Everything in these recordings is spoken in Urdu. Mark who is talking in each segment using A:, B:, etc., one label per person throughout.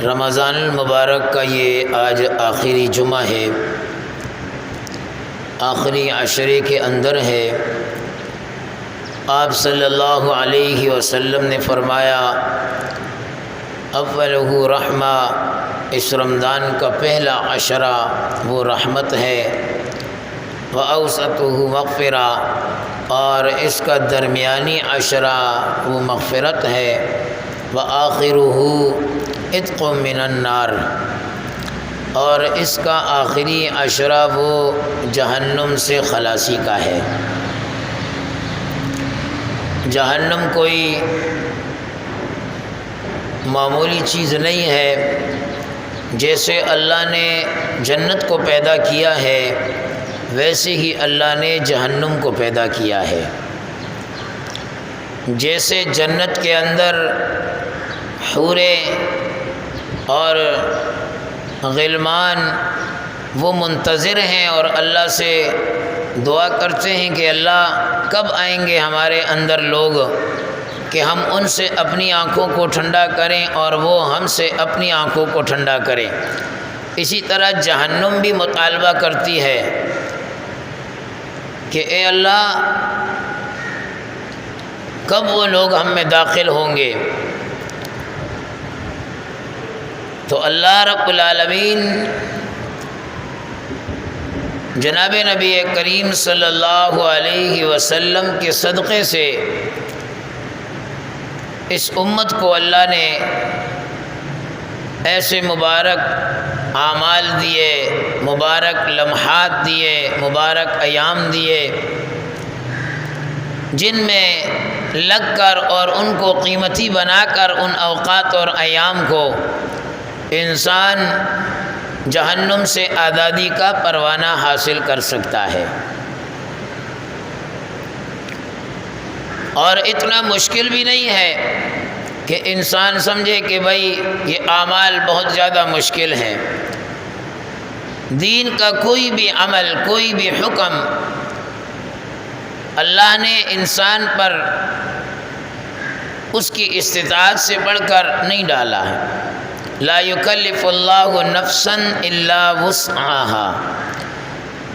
A: رمضان المبارک کا یہ آج آخری جمعہ ہے، آخری عشرے کے اندر ہے۔ آپ صلی اللہ علیہ وسلم نے فرمایا اولہ رحمہ، اس رمضان کا پہلا عشرہ وہ رحمت ہے، وَأَوْسَطُهُ مغفرہ، اور اس کا درمیانی عشرہ وہ مغفرت ہے، وَآخِرُهُ عتق من النار، اور اس کا آخری عشرہ وہ جہنم سے خلاصی کا ہے۔ جہنم کوئی معمولی چیز نہیں ہے۔ جیسے اللہ نے جنت کو پیدا کیا ہے، ویسے ہی اللہ نے جہنم کو پیدا کیا ہے۔ جیسے جنت کے اندر حوریں اور غلمان وہ منتظر ہیں اور اللہ سے دعا کرتے ہیں کہ اللہ کب آئیں گے ہمارے اندر لوگ کہ ہم ان سے اپنی آنکھوں کو ٹھنڈا کریں اور وہ ہم سے اپنی آنکھوں کو ٹھنڈا کریں، اسی طرح جہنم بھی مطالبہ کرتی ہے کہ اے اللہ کب وہ لوگ ہم میں داخل ہوں گے۔ تو اللہ رب العالمین جناب نبی کریم صلی اللہ علیہ وسلم کے صدقے سے اس امت کو اللہ نے ایسے مبارک اعمال دیے، مبارک لمحات دیے، مبارک ایام دیے، جن میں لگ کر اور ان کو قیمتی بنا کر ان اوقات اور ایام کو انسان جہنم سے آزادی کا پروانہ حاصل کر سکتا ہے۔ اور اتنا مشکل بھی نہیں ہے کہ انسان سمجھے کہ بھائی یہ اعمال بہت زیادہ مشکل ہیں۔ دین کا کوئی بھی عمل، کوئی بھی حکم اللہ نے انسان پر اس کی استطاعت سے بڑھ کر نہیں ڈالا ہے۔ لا یکلف اللہ نفسا الا وسعها،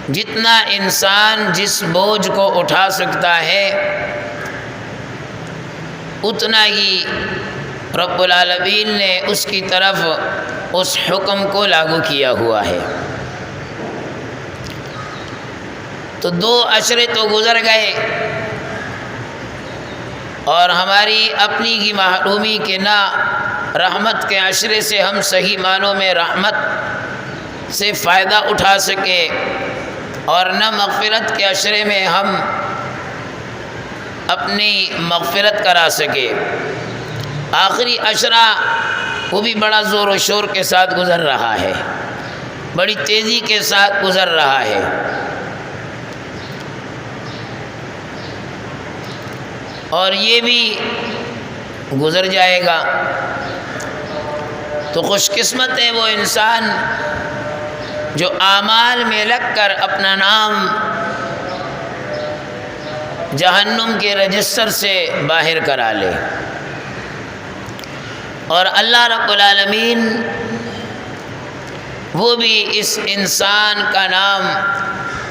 A: جتنا انسان جس بوجھ کو اٹھا سکتا ہے اتنا ہی رب العالمین نے اس کی طرف اس حکم کو لاگو کیا ہوا ہے۔ تو 2 عشرے تو گزر گئے اور ہماری اپنی کی محرومی کے نہ رحمت کے عشرے سے ہم صحیح معنوں میں رحمت سے فائدہ اٹھا سکے، اور نہ مغفرت کے عشرے میں ہم اپنی مغفرت کرا سکے۔ آخری عشرہ وہ بھی بڑا زور و شور کے ساتھ گزر رہا ہے، بڑی تیزی کے ساتھ گزر رہا ہے۔ اور یہ بھی گزر جائے گا۔ تو خوش قسمت ہے وہ انسان جو اعمال میں لگ کر اپنا نام جہنم کے رجسٹر سے باہر کرا لے، اور اللہ رب العالمین وہ بھی اس انسان کا نام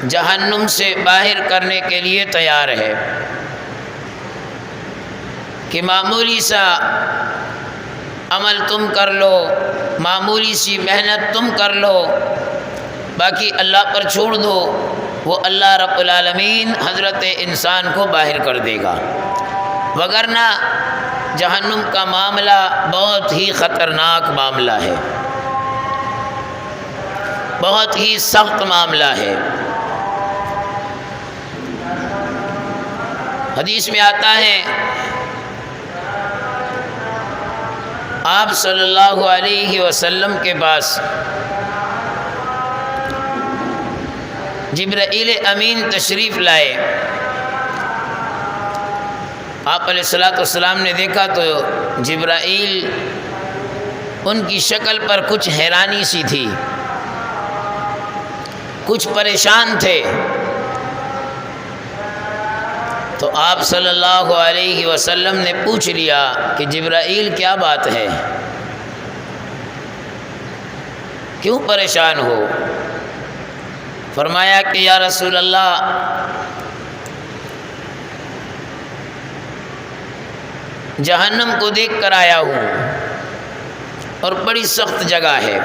A: جہنم سے باہر کرنے کے لیے تیار ہے کہ معمولی سا عمل تم کر لو، معمولی سی محنت تم کر لو، باقی اللہ پر چھوڑ دو، وہ اللہ رب العالمین حضرت انسان کو باہر کر دے گا۔ وگرنہ جہنم کا معاملہ بہت ہی خطرناک معاملہ ہے، بہت ہی سخت معاملہ ہے۔ حدیث میں آتا ہے آپ صلی اللہ علیہ وسلم کے پاس جبرائیل امین تشریف لائے۔ آپ علیہ السلام نے دیکھا تو جبرائیل ان کی شکل پر کچھ حیرانی سی تھی، کچھ پریشان تھے۔ تو آپ صلی اللہ علیہ وسلم نے پوچھ لیا کہ جبرائیل کیا بات ہے؟ کیوں پریشان ہو؟ فرمایا کہ یا رسول اللہ جہنم کو دیکھ کر آیا ہوں اور بڑی سخت جگہ ہے۔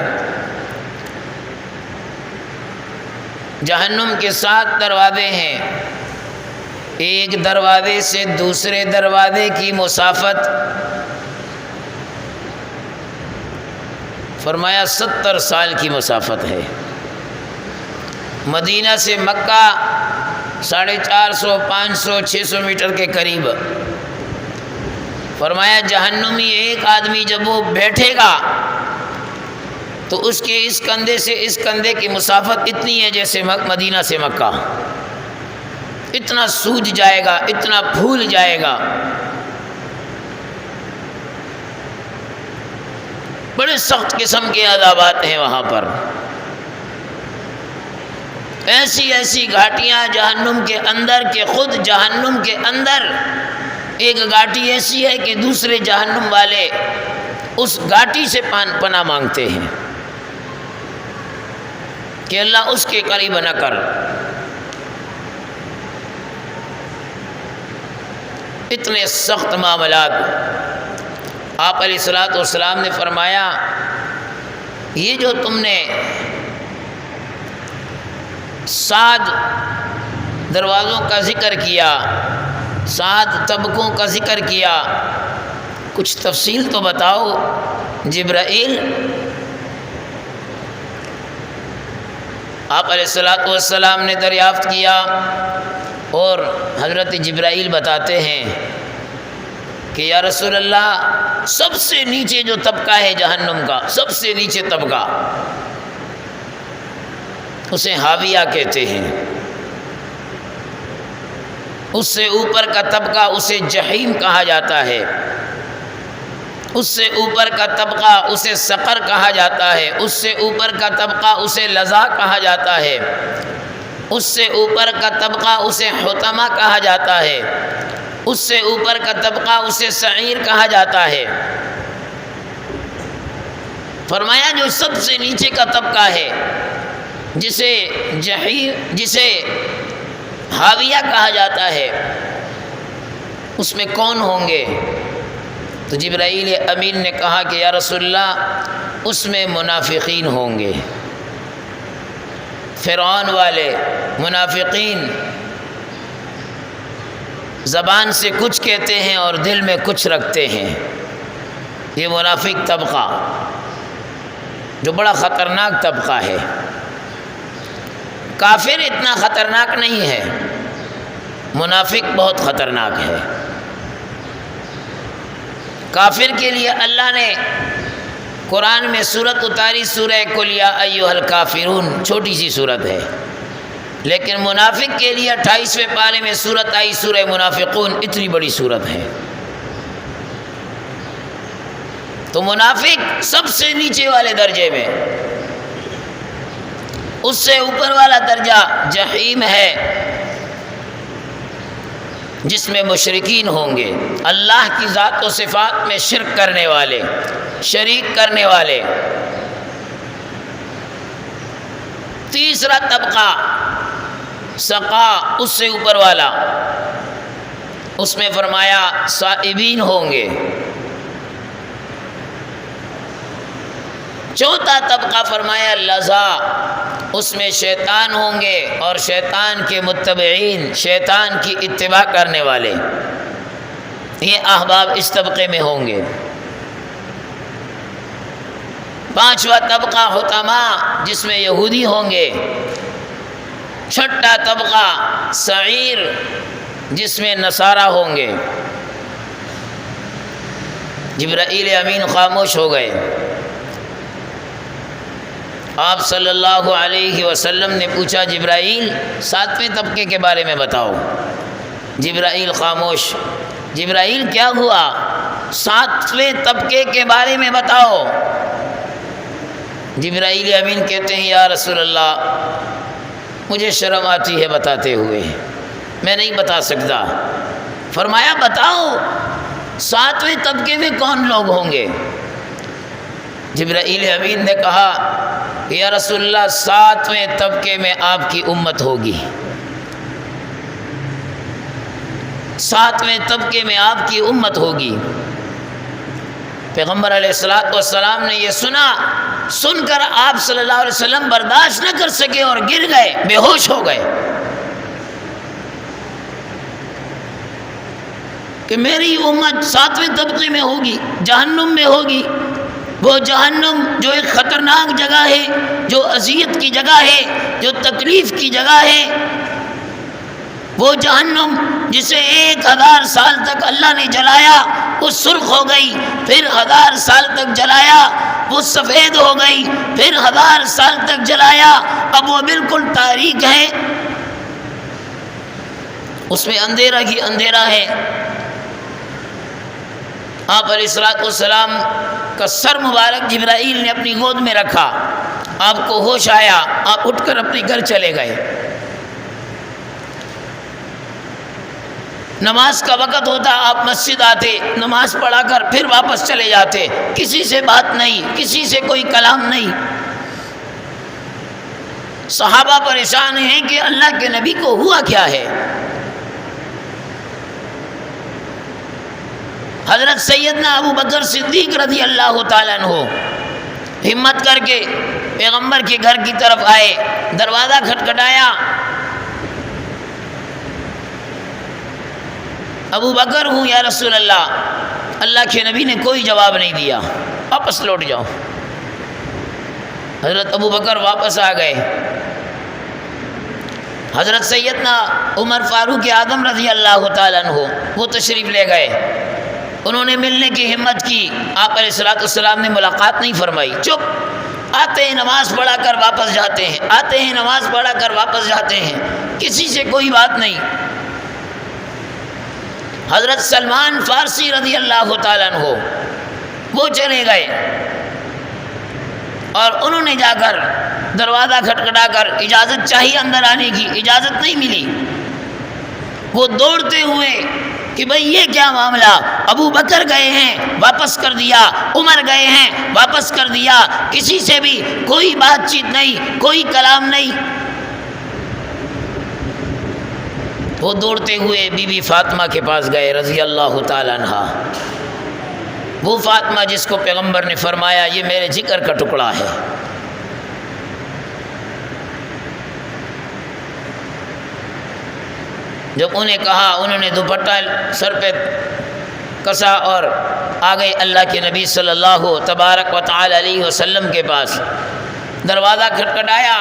A: جہنم کے 7 دروازے ہیں، ایک دروازے سے دوسرے دروازے کی مسافت فرمایا 70 سال کی مسافت ہے۔ مدینہ سے مکہ 450 500 600 میٹر کے قریب۔ فرمایا جہنمی ایک آدمی جب وہ بیٹھے گا تو اس کے اس کندھے سے اس کندھے کی مسافت اتنی ہے جیسے مدینہ سے مکہ، اتنا سوج جائے گا، اتنا پھول جائے گا۔ بڑے سخت قسم کے عذابات ہیں وہاں پر، ایسی ایسی گھاٹیاں جہنم کے اندر کہ خود جہنم کے اندر ایک گھاٹی ایسی ہے کہ دوسرے جہنم والے اس گھاٹی سے پناہ مانگتے ہیں کہ اللہ اس کے قریب نہ کر۔ اتنے سخت معاملات۔ آپ علیہ الصلوۃ والسلام نے فرمایا یہ جو تم نے 7 دروازوں کا ذکر کیا، 7 طبقوں کا ذکر کیا، کچھ تفصیل تو بتاؤ جبرائیل۔ آپ علیہ الصلوۃ والسلام نے دریافت کیا اور حضرت جبرائیل بتاتے ہیں کہ یا رسول اللہ سب سے نیچے جو طبقہ ہے جہنم کا، سب سے نیچے طبقہ اسے حاویہ کہتے ہیں، اس سے اوپر کا طبقہ اسے جہیم کہا جاتا ہے، اس سے اوپر کا طبقہ اسے سقر کہا جاتا ہے، اس سے اوپر کا طبقہ اسے لظا کہا جاتا ہے، اس سے اوپر کا طبقہ اسے حطمہ کہا جاتا ہے، اس سے اوپر کا طبقہ اسے سعیر کہا جاتا ہے۔ فرمایا جو سب سے نیچے کا طبقہ ہے جسے جہیم، جسے حاویہ کہا جاتا ہے، اس میں کون ہوں گے؟ تو جبرائیل امین نے کہا کہ یا رسول اللہ اس میں منافقین ہوں گے، فرعون والے منافقین، زبان سے کچھ کہتے ہیں اور دل میں کچھ رکھتے ہیں، یہ منافق طبقہ جو بڑا خطرناک طبقہ ہے۔ کافر اتنا خطرناک نہیں ہے، منافق بہت خطرناک ہے۔ کافر کے لیے اللہ نے قرآن میں سورت اتاری، سورہ قل یا ایھا الکافرون، چھوٹی سی سورت ہے، لیکن منافق کے لیے 28ویں پارے میں سورت آئی، سورہ منافقون، اتنی بڑی سورت ہے۔ تو منافق سب سے نیچے والے درجے میں، اس سے اوپر والا درجہ جہیم ہے جس میں مشرکین ہوں گے، اللہ کی ذات و صفات میں شرک کرنے والے، شریک کرنے والے۔ تیسرا طبقہ سقا، اس سے اوپر والا، اس میں فرمایا صائبین ہوں گے۔ چوتھا طبقہ فرمایا لظا، اس میں شیطان ہوں گے اور شیطان کے متبعین، شیطان کی اتباع کرنے والے، یہ احباب اس طبقے میں ہوں گے۔ پانچواں طبقہ حطمہ، جس میں یہودی ہوں گے۔ چھٹا طبقہ سعیر، جس میں نصارہ ہوں گے۔ جبرائیل امین خاموش ہو گئے۔ آپ صلی اللہ علیہ وسلم نے پوچھا جبرائیل 7ویں طبقے کے بارے میں بتاؤ۔ جبرائیل خاموش۔ جبرائیل کیا ہوا؟ 7ویں طبقے کے بارے میں بتاؤ۔ جبرائیل امین کہتے ہیں یا رسول اللہ مجھے شرم آتی ہے بتاتے ہوئے، میں نہیں بتا سکتا۔ فرمایا بتاؤ 7ویں طبقے میں کون لوگ ہوں گے؟ جبرائیل امین نے کہا کہ یا رسول اللہ 7ویں طبقے میں آپ کی امت ہوگی، 7ویں طبقے میں آپ کی امت ہوگی۔ پیغمبر علیہ السلام نے یہ سن کر آپ صلی اللہ علیہ وسلم برداشت نہ کر سکے اور گر گئے، بے ہوش ہو گئے کہ میری امت 7ویں طبقے میں ہوگی، جہنم میں ہوگی۔ وہ جہنم جو ایک خطرناک جگہ ہے، جو اذیت کی جگہ ہے، جو تکلیف کی جگہ ہے، وہ جہنم جسے 1000 سال تک اللہ نے جلایا وہ سرخ ہو گئی، پھر 1000 سال تک جلایا وہ سفید ہو گئی، پھر 1000 سال تک جلایا اب وہ بالکل تاریک ہے، اس میں اندھیرا ہی اندھیرا ہے۔ آپ علیہ السلام کا سر مبارک جبرائیل نے اپنی گود میں رکھا، آپ کو ہوش آیا، آپ اٹھ کر اپنے گھر چلے گئے۔ نماز کا وقت ہوتا، آپ مسجد آتے، نماز پڑھا کر پھر واپس چلے جاتے، کسی سے بات نہیں، کسی سے کوئی کلام نہیں۔ صحابہ پریشان ہیں کہ اللہ کے نبی کو ہوا کیا ہے۔ حضرت سیدنا ابو بکر صدیق رضی اللہ تعالیٰ عنہ ہمت کر کے پیغمبر کے گھر کی طرف آئے، دروازہ کھٹکھٹایا، ابو بکر ہوں یا رسول اللہ کے نبی نے کوئی جواب نہیں دیا، واپس لوٹ جاؤ۔ حضرت ابو بکر واپس آ گئے، حضرت سیدنا عمر فاروق اعظم رضی اللہ تعالیٰ عنہ وہ تشریف لے گئے، انہوں نے ملنے کی ہمت کی، آپ علیہ السلام نے ملاقات نہیں فرمائی، چپ، آتے ہیں نماز پڑھا کر واپس جاتے ہیں، آتے ہیں نماز پڑھا کر واپس جاتے ہیں، کسی سے کوئی بات نہیں۔ حضرت سلمان فارسی رضی اللہ تعالیٰ عنہ وہ چلے گئے اور انہوں نے جا کر دروازہ کھٹکھٹا کر اجازت چاہیے اندر آنے کی، اجازت نہیں ملی، وہ دوڑتے ہوئے کہ بھئی یہ کیا معاملہ، ابو بکر گئے ہیں واپس کر دیا، عمر گئے ہیں واپس کر دیا، کسی سے بھی کوئی بات چیت نہیں، کوئی کلام نہیں۔ وہ دوڑتے ہوئے بی بی فاطمہ کے پاس گئے رضی اللہ تعالیٰ عنہ، وہ فاطمہ جس کو پیغمبر نے فرمایا یہ میرے جگر کا ٹکڑا ہے۔ جب انہیں کہا، انہوں نے دوپٹہ سر پہ کسا اور آ گئے اللہ کے نبی صلی اللہ تبارک و تعالی علیہ وسلم کے پاس، دروازہ کھٹکھٹایا،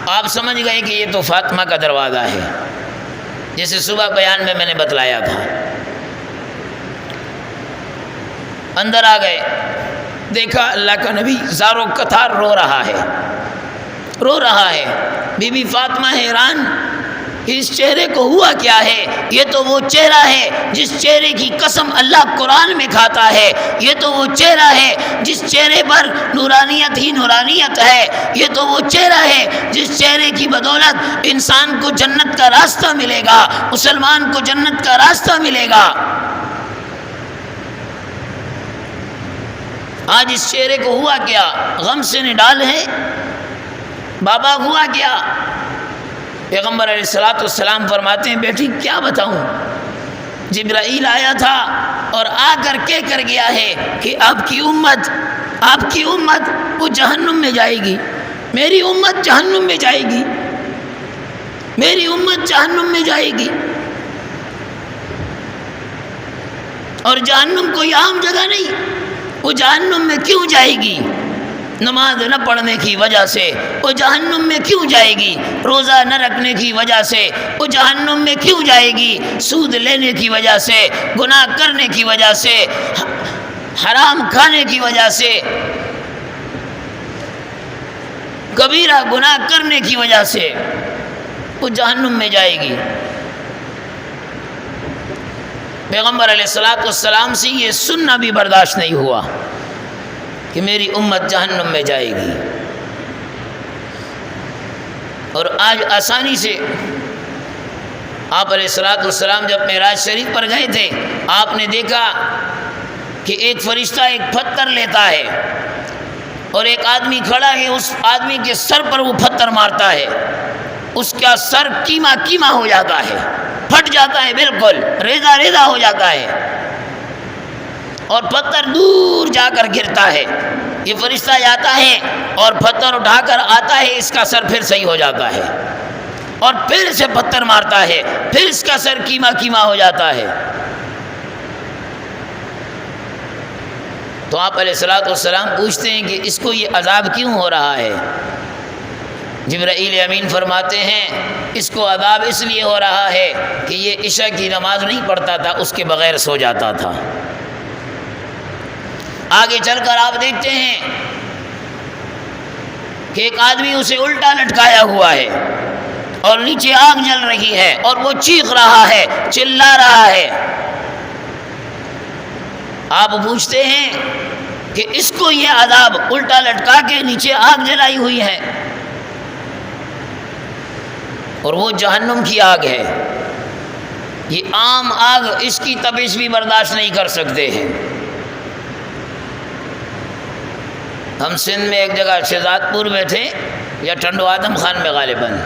A: آپ سمجھ گئے کہ یہ تو فاطمہ کا دروازہ ہے، جیسے صبح بیان میں نے بتلایا تھا۔ اندر آ گئے، دیکھا اللہ کا نبی زاروں قطار رو رہا ہے، بی بی فاطمہ حیران کہ اس چہرے کو ہوا کیا ہے، یہ تو وہ چہرہ ہے جس چہرے کی قسم اللہ قرآن میں کھاتا ہے، یہ تو وہ چہرہ ہے جس چہرے پر نورانیت ہی نورانیت ہے، یہ تو وہ چہرہ ہے جس چہرے کی بدولت انسان کو جنت کا راستہ ملے گا، مسلمان کو جنت کا راستہ ملے گا۔ آج اس چہرے کو ہوا کیا، غم سے نڈال ہے، بابا ہوا کیا؟ پیغمبر علیہ السلام فرماتے ہیں بیٹی کیا بتاؤں، جبرائیل آیا تھا اور آ کر کہہ کر گیا ہے کہ آپ کی امت وہ جہنم میں جائے گی، میری امت جہنم میں جائے گی، میری امت جہنم میں جائے گی۔ اور جہنم کوئی عام جگہ نہیں، وہ جہنم میں کیوں جائے گی؟ نماز نہ پڑھنے کی وجہ سے وہ جہنم میں کیوں جائے گی، روزہ نہ رکھنے کی وجہ سے وہ جہنم میں کیوں جائے گی، سود لینے کی وجہ سے، گناہ کرنے کی وجہ سے، حرام کھانے کی وجہ سے، کبیرہ گناہ کرنے کی وجہ سے وہ جہنم میں جائے گی۔ پیغمبر علیہ السلام سے یہ سننا بھی برداشت نہیں ہوا کہ میری امت جہنم میں جائے گی۔ اور آج آسانی سے آپ علیہ السلام جب معراج شریف پر گئے تھے، آپ نے دیکھا کہ ایک فرشتہ ایک پتھر لیتا ہے اور ایک آدمی کھڑا ہے، اس آدمی کے سر پر وہ پتھر مارتا ہے، اس کا سر کیما کیما ہو جاتا ہے، پھٹ جاتا ہے، بالکل ریزہ ریزہ ہو جاتا ہے، اور پتھر دور جا کر گرتا ہے۔ یہ فرشتہ جاتا ہے اور پتھر اٹھا کر آتا ہے، اس کا سر پھر صحیح ہو جاتا ہے، اور پھر سے پتھر مارتا ہے، پھر اس کا سر کیما کیما ہو جاتا ہے۔ تو آپ علیہ الصلوۃ والسلام پوچھتے ہیں کہ اس کو یہ عذاب کیوں ہو رہا ہے؟ جبرائیل امین فرماتے ہیں اس کو عذاب اس لیے ہو رہا ہے کہ یہ عشاء کی نماز نہیں پڑھتا تھا، اس کے بغیر سو جاتا تھا۔ آگے چل کر آپ دیکھتے ہیں کہ ایک آدمی اسے الٹا لٹکایا ہوا ہے اور نیچے آگ جل رہی ہے اور وہ چیخ رہا ہے، چلا رہا ہے۔ آپ پوچھتے ہیں کہ اس کو یہ عذاب الٹا لٹکا کے نیچے آگ جلائی ہوئی ہے، اور وہ جہنم کی آگ ہے۔ یہ عام آگ، اس کی تپش بھی برداشت نہیں کر سکتے ہیں۔ ہم سندھ میں ایک جگہ شہزاد پور میں تھے یا ٹھنڈو آدم خان میں غالباً،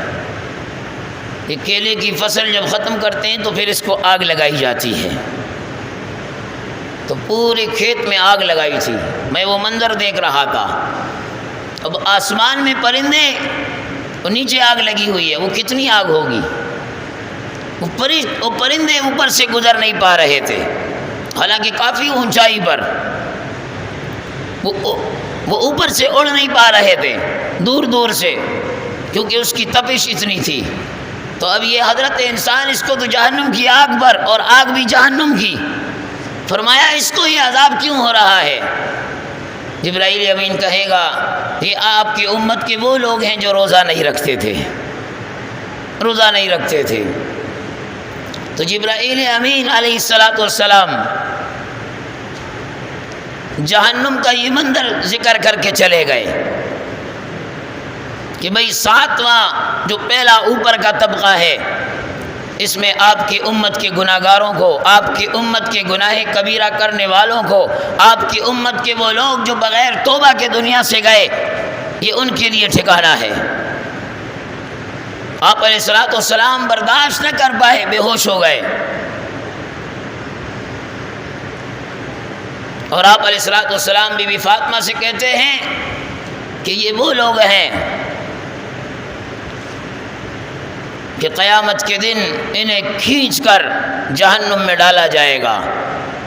A: یہ کیلے کی فصل جب ختم کرتے ہیں تو پھر اس کو آگ لگائی جاتی ہے، تو پورے کھیت میں آگ لگائی تھی۔ میں وہ منظر دیکھ رہا تھا۔ اب آسمان میں پرندے، اور نیچے آگ لگی ہوئی ہے، وہ کتنی آگ ہوگی؟ وہ پرندے اوپر سے گزر نہیں پا رہے تھے، حالانکہ کافی اونچائی پر، وہ اوپر سے اڑ نہیں پا رہے تھے، دور دور سے، کیونکہ اس کی تپش اتنی تھی۔ تو اب یہ حضرت انسان، اس کو تو جہنم کی آگ پر، اور آگ بھی جہنم کی، فرمایا اس کو یہ عذاب کیوں ہو رہا ہے؟ جبرائیل امین کہے گا یہ آپ کی امت کے وہ لوگ ہیں جو روزہ نہیں رکھتے تھے، روزہ نہیں رکھتے تھے۔ تو جبرائیل امین علیہ الصلوۃ والسلام جہنم کا یہ منظر ذکر کر کے چلے گئے کہ بھئی 7واں جو پہلا اوپر کا طبقہ ہے، اس میں آپ کی امت کے گناہ گاروں کو، آپ کی امت کے گناہ کبیرہ کرنے والوں کو، آپ کی امت کے وہ لوگ جو بغیر توبہ کے دنیا سے گئے، یہ ان کے لیے ٹھکانہ ہے۔ آپ علیہ الصلوۃ والسلام برداشت نہ کر پائے، بے ہوش ہو گئے، اور آپ علیہ الصلوۃ والسلام بی بی فاطمہ سے کہتے ہیں کہ یہ وہ لوگ ہیں کہ قیامت کے دن انہیں کھینچ کر جہنم میں ڈالا جائے گا۔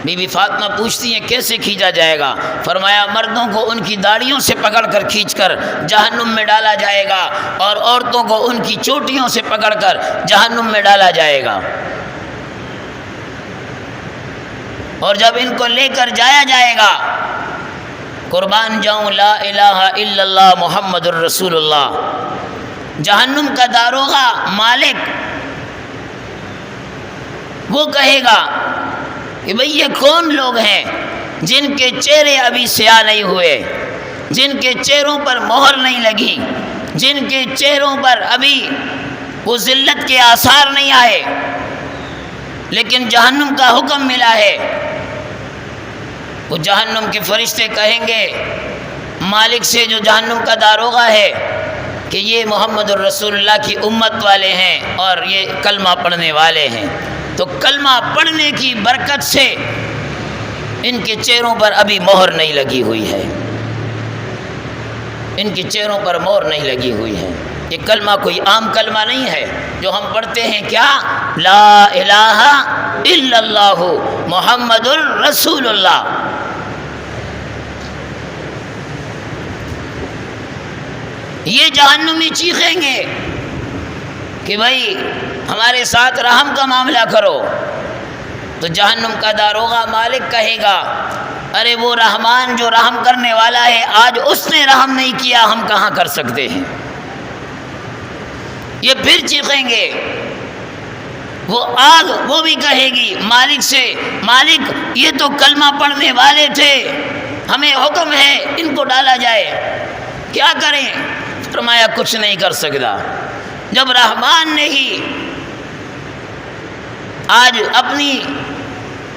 A: بی بی فاطمہ پوچھتی ہیں کیسے کھینچا جائے گا؟ فرمایا مردوں کو ان کی داڑھیوں سے پکڑ کر کھینچ کر جہنم میں ڈالا جائے گا، اور عورتوں کو ان کی چوٹیوں سے پکڑ کر جہنم میں ڈالا جائے گا، اور جب ان کو لے کر جایا جائے گا، قربان جاؤں لا الہ الا اللہ محمد الرسول اللہ، جہنم کا داروغہ مالک وہ کہے گا کہ بھئی یہ کون لوگ ہیں جن کے چہرے ابھی سیاہ نہیں ہوئے، جن کے چہروں پر مہر نہیں لگی، جن کے چہروں پر ابھی وہ ذلت کے آثار نہیں آئے، لیکن جہنم کا حکم ملا ہے۔ وہ جہنم کے فرشتے کہیں گے مالک سے جو جہنم کا داروغہ ہے کہ یہ محمد الرسول اللہ کی امت والے ہیں اور یہ کلمہ پڑھنے والے ہیں، تو کلمہ پڑھنے کی برکت سے ان کے چہروں پر ابھی مہر نہیں لگی ہوئی ہے، ان کے چہروں پر مہر نہیں لگی ہوئی ہے۔ یہ کلمہ کوئی عام کلمہ نہیں ہے جو ہم پڑھتے ہیں، کیا لا الہ الا اللہ محمد الرسول اللہ۔ یہ جہنمی چیخیں گے کہ بھائی ہمارے ساتھ رحم کا معاملہ کرو، تو جہنم کا داروغہ مالک کہے گا ارے وہ رحمان جو رحم کرنے والا ہے، آج اس نے رحم نہیں کیا، ہم کہاں کر سکتے ہیں۔ یہ پھر چیخیں گے، وہ آگ وہ بھی کہے گی مالک سے، مالک یہ تو کلمہ پڑھنے والے تھے، ہمیں حکم ہے ان کو ڈالا جائے، کیا کریں؟ فرمایا کچھ نہیں کر سکتا۔ جب رحمان نے ہی آج اپنی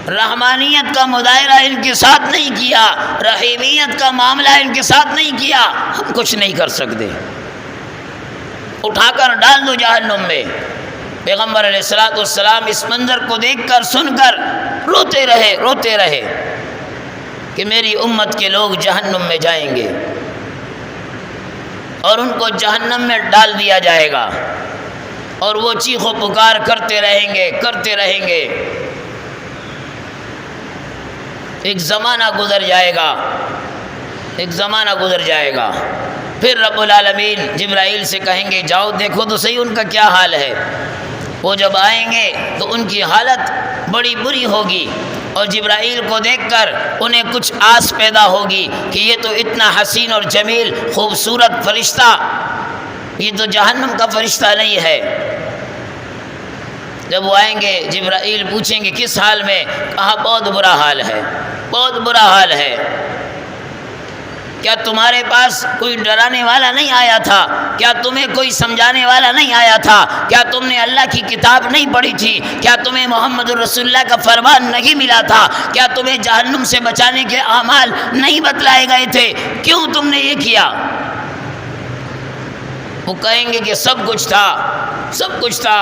A: رحمانیت کا مظاہرہ ان کے ساتھ نہیں کیا، رحیمیت کا معاملہ ان کے ساتھ نہیں کیا، ہم کچھ نہیں کر سکتے، اٹھا کر ڈال دو جہنم میں۔ پیغمبر علیہ الصلوۃ والسلام اس منظر کو دیکھ کر سن کر روتے رہے کہ میری امت کے لوگ جہنم میں جائیں گے اور ان کو جہنم میں ڈال دیا جائے گا اور وہ چیخ و پکار کرتے رہیں گے۔ ایک زمانہ گزر جائے گا، پھر رب العالمین جبرائیل سے کہیں گے جاؤ دیکھو تو صحیح ان کا کیا حال ہے۔ وہ جب آئیں گے تو ان کی حالت بڑی بری ہوگی، اور جبرائیل کو دیکھ کر انہیں کچھ آس پیدا ہوگی کہ یہ تو اتنا حسین اور جمیل خوبصورت فرشتہ، یہ تو جہنم کا فرشتہ نہیں ہے۔ جب وہ آئیں گے جبرائیل پوچھیں گے کس حال میں؟ کہا بہت برا حال ہے۔ کیا تمہارے پاس کوئی ڈرانے والا نہیں آیا تھا؟ کیا تمہیں کوئی سمجھانے والا نہیں آیا تھا؟ کیا تم نے اللہ کی کتاب نہیں پڑھی تھی؟ کیا تمہیں محمد رسول اللہ کا فرمان نہیں ملا تھا؟ کیا تمہیں جہنم سے بچانے کے اعمال نہیں بتلائے گئے تھے؟ کیوں تم نے یہ کیا؟ وہ کہیں گے کہ سب کچھ تھا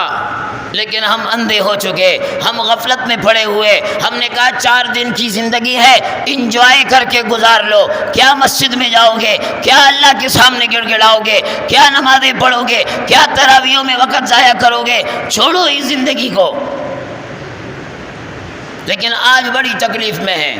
A: لیکن ہم اندھے ہو چکے، ہم غفلت میں پڑے ہوئے، ہم نے کہا 4 دن کی زندگی ہے، انجوائے کر کے گزار لو۔ کیا مسجد میں جاؤ گے؟ کیا اللہ کے سامنے گڑ گڑاؤ گے؟ کیا نمازیں پڑھو گے؟ کیا تراویحوں میں وقت ضائع کرو گے؟ چھوڑو اس زندگی کو۔ لیکن آج بڑی تکلیف میں ہیں،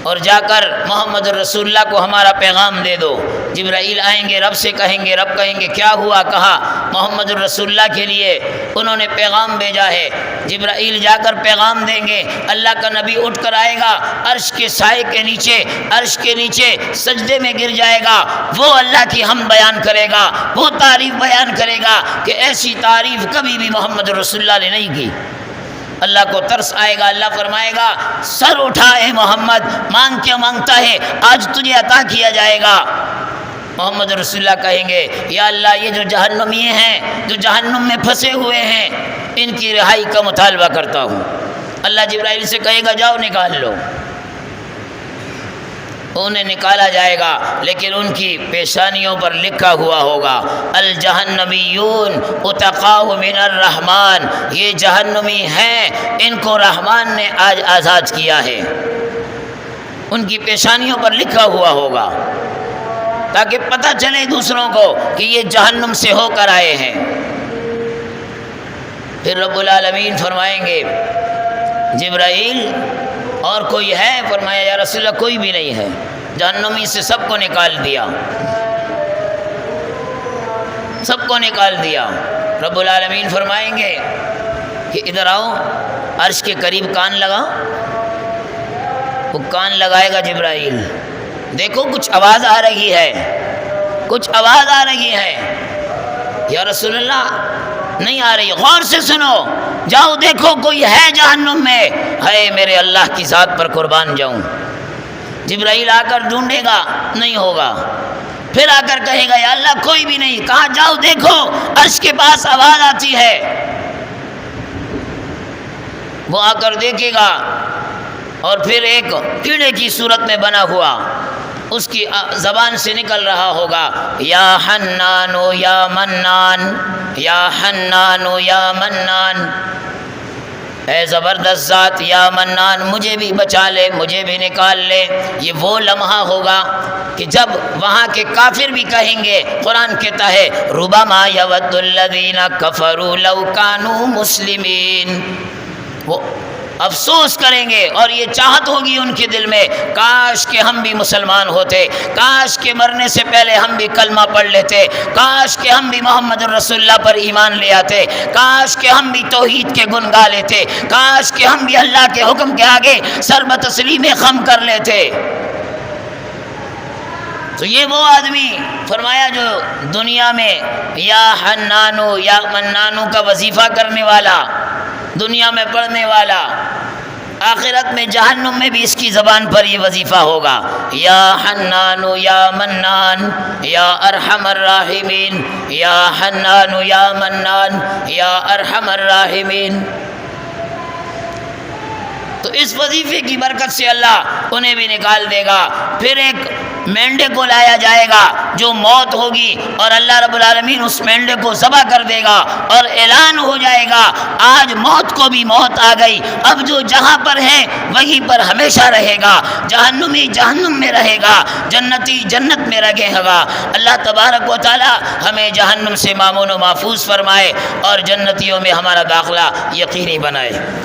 A: اور جا کر محمد رسول اللہ کو ہمارا پیغام دے دو۔ جبرائیل آئیں گے، رب سے کہیں گے، رب کہیں گے کیا ہوا؟ کہا محمد رسول اللہ کے لیے انہوں نے پیغام بھیجا ہے۔ جبرائیل جا کر پیغام دیں گے، اللہ کا نبی اٹھ کر آئے گا، عرش کے سائے کے نیچے سجدے میں گر جائے گا، وہ اللہ کی حمد بیان کرے گا، وہ تعریف بیان کرے گا کہ ایسی تعریف کبھی بھی محمد رسول اللہ نے نہیں کی۔ اللہ کو ترس آئے گا، اللہ فرمائے گا سر اٹھا اے محمد، مانگ کیا مانگتا ہے، آج تجھے عطا کیا جائے گا۔ محمد رسول اللہ کہیں گے یا اللہ یہ جو جہنمی ہیں، جو جہنم میں پھنسے ہوئے ہیں، ان کی رہائی کا مطالبہ کرتا ہوں۔ اللہ جبرائیل سے کہے گا جاؤ نکال لو، انہیں نکالا جائے گا، لیکن ان کی پیشانیوں پر لکھا ہوا ہوگا الجہنمیون اتقاء من الرحمن، یہ جہنمی ہیں، ان کو رحمان نے آج آزاد کیا ہے۔ ان کی پیشانیوں پر لکھا ہوا ہوگا تاکہ پتہ چلے دوسروں کو کہ یہ جہنم سے ہو کر آئے ہیں۔ پھر رب العالمین فرمائیں گے جبرائیل اور کوئی ہے؟ فرمایا یا رسول اللہ کوئی بھی نہیں ہے، جہنمی سے سب کو نکال دیا۔ رب العالمین فرمائیں گے کہ ادھر آؤ، عرش کے قریب کان لگا۔ وہ کان لگائے گا جبرائیل، دیکھو کچھ آواز آ رہی ہے۔ یا رسول اللہ نہیں آ رہی، غور سے سنو، جاؤ دیکھو کوئی ہے جہنم میں۔ ہے میرے اللہ کی ذات پر قربان جاؤں۔ جبرائیل آ کر ڈھونڈے گا، نہیں ہوگا، پھر آ کر کہے گا یا اللہ کوئی بھی نہیں۔ کہا جاؤ دیکھو عرش کے پاس آواز آتی ہے۔ وہ آ کر دیکھے گا اور پھر ایک کیڑے کی صورت میں بنا ہوا اس کی زبان سے نکل رہا ہوگا یا حنانو یا منان، یا حنانو یا منان، اے زبردست ذات یا منان مجھے بھی بچا لے، مجھے بھی نکال لے۔ یہ وہ لمحہ ہوگا کہ جب وہاں کے کافر بھی کہیں گے، قرآن کہتا ہے ربما یود الذین کفروا لو کانوا مسلمین، وہ افسوس کریں گے اور یہ چاہت ہوگی ان کے دل میں کاش کہ ہم بھی مسلمان ہوتے، کاش کہ مرنے سے پہلے ہم بھی کلمہ پڑھ لیتے، کاش کہ ہم بھی محمد رسول اللہ پر ایمان لے آتے، کاش کہ ہم بھی توحید کے گن گا لیتے، کاش کہ ہم بھی اللہ کے حکم کے آگے سر بتسلیم خم کر لیتے۔ تو یہ وہ آدمی فرمایا جو دنیا میں یا حنانو یا منانو کا وظیفہ کرنے والا، دنیا میں پڑھنے والا، آخرت میں جہنم میں بھی اس کی زبان پر یہ وظیفہ ہوگا، یا حنان یا منان یا ارحم الراحمین، یا حنان یا منان یا ارحم الراحمین۔ تو اس وظیفے کی برکت سے اللہ انہیں بھی نکال دے گا۔ پھر ایک مینڈے کو لایا جائے گا جو موت ہوگی، اور اللہ رب العالمین اس مینڈے کو ذبح کر دے گا اور اعلان ہو جائے گا آج موت کو بھی موت آ گئی، اب جو جہاں پر ہے وہیں پر ہمیشہ رہے گا، جہنمی جہنم میں رہے گا، جنتی جنت میں رہے گا۔ اللہ تبارک و تعالی ہمیں جہنم سے مامون و محفوظ فرمائے اور جنتیوں میں ہمارا داخلہ یقینی بنائے۔